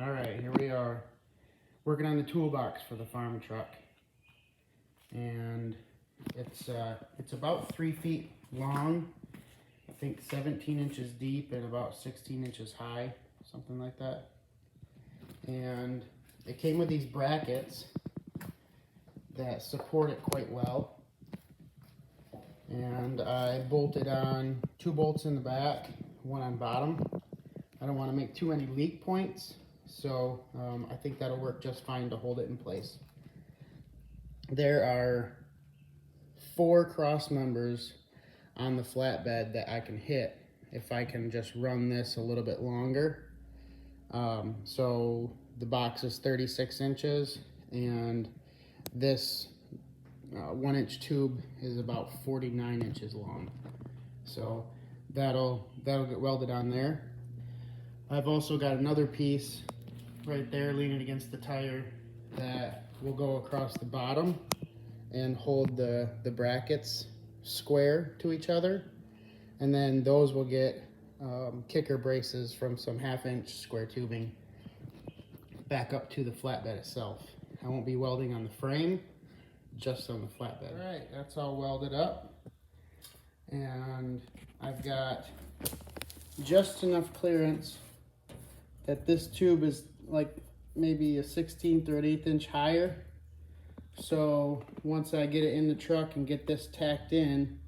All right, here we are, working on the toolbox for the farm truck, and it's about 3 feet long. I think 17 inches deep and about 16 inches high, something like that. And it came with these brackets that support it quite well. And I bolted on 2 bolts in the back, 1 on bottom. I don't want to make too many leak points, so I think that'll work just fine to hold it in place. There are 4 cross members on the flatbed that I can hit if I can just run this a little bit longer. So the box is 36 inches and this 1-inch tube is about 49 inches long. So that'll get welded on there. I've also got another piece right there leaning against the tire that will go across the bottom and hold the brackets square to each other, and then those will get kicker braces from some 1/2-inch square tubing back up to the flatbed itself. I won't be welding on the frame, just on the flatbed. All right, that's all welded up, and I've got just enough clearance that this tube is like maybe a 1/16 or an 1/8 inch higher. So once I get it in the truck and get this tacked in,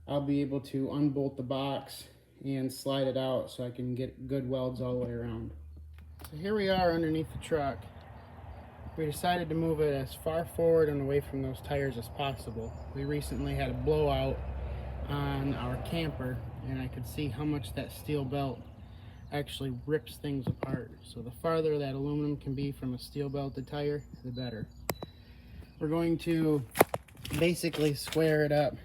I'll be able to unbolt the box and slide it out so I can get good welds all the way around. So here we are underneath the truck. We decided to move it as far forward and away from those tires as possible. We recently had a blowout on our camper and I could see how much that steel belt actually rips things apart. So the farther that aluminum can be from a steel belted tire, the better. We're going to basically square it up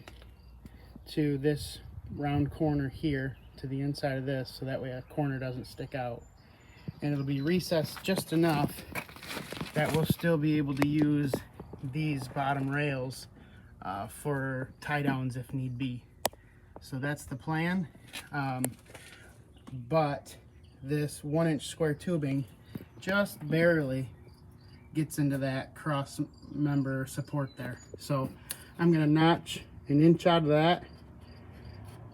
to this round corner here, to the inside of this, so that way a corner doesn't stick out. And it'll be recessed just enough that we'll still be able to use these bottom rails for tie downs if need be. So that's the plan. But this 1-inch square tubing just barely gets into that cross member support there. So I'm gonna notch 1 inch out of that,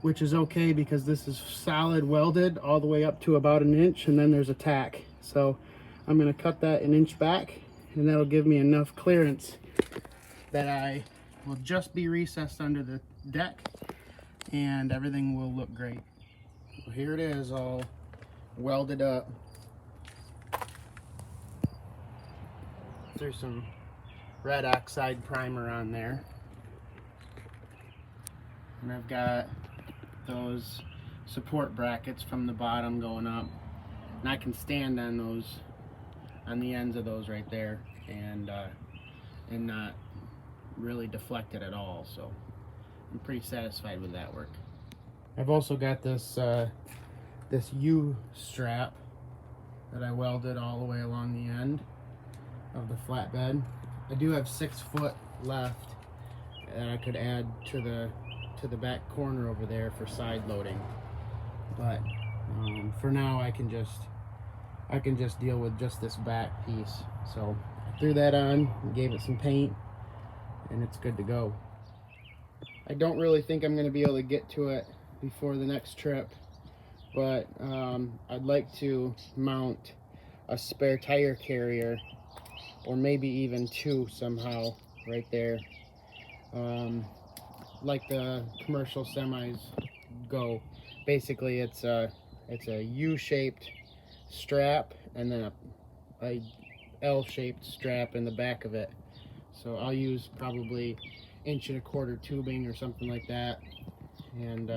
which is okay because this is solid welded all the way up to about 1 inch, and then there's a tack. So I'm gonna cut that 1 inch back, and that'll give me enough clearance that I will just be recessed under the deck and everything will look great. So here it is, all welded up. Threw some red oxide primer on there, and I've got those support brackets from the bottom going up, and I can stand on those, on the ends of those right there, and not really deflect it at all. So I'm pretty satisfied with that work. I've also got this this U strap that I welded all the way along the end of the flatbed. I do have 6 foot left that I could add to the back corner over there for side loading, but for now I can just deal with just this back piece. So I threw that on, gave it some paint, and it's good to go. I don't really think I'm going to be able to get to it before the next trip, but I'd like to mount a spare tire carrier, or maybe even 2 somehow right there, like the commercial semis go. Basically it's a U-shaped strap and then a L-shaped strap in the back of it. So I'll use probably 1.25 inch tubing or something like that, and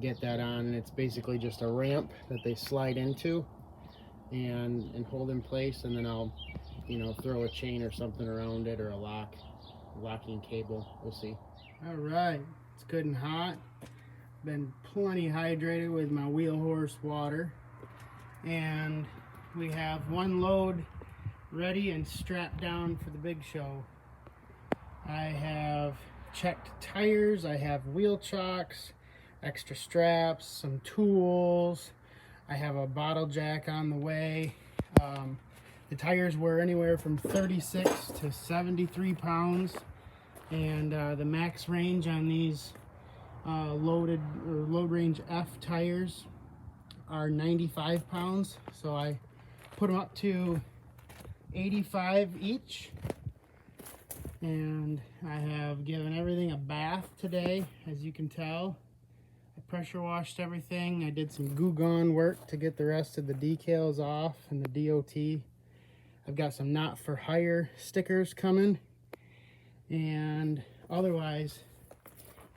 get that on. And it's basically just a ramp that they slide into and hold in place, and then I'll throw a chain or something around it, or a locking cable. We'll see. All right, it's good and hot. Been plenty hydrated with my wheel horse water, and we have 1 load ready and strapped down for the big show. I have checked tires, I have wheel chocks, extra straps, some tools. I have a bottle jack on the way. The tires were anywhere from 36 to 73 pounds, and the max range on these load range F tires are 95 pounds. So I put them up to 85 each, and I have given everything a bath today, as you can tell. I pressure washed everything. I did some Goo Gone work to get the rest of the decals off and the DOT. I've got some Not For Hire stickers coming, and otherwise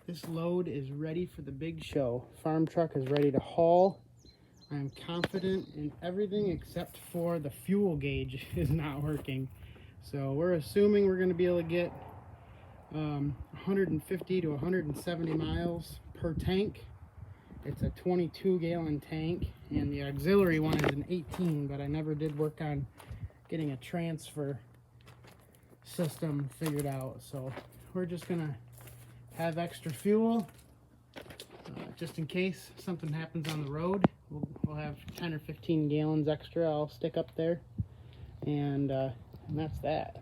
this load is ready for the big show. Farm truck is ready to haul. I'm confident in everything except for the fuel gauge is not working. So we're assuming we're going to be able to get 150 to 170 miles per tank. It's a 22 gallon tank, and the auxiliary one is an 18, but I never did work on getting a transfer system figured out. So we're just gonna have extra fuel just in case something happens on the road. We'll have 10 or 15 gallons extra I'll stick up there, and that's that.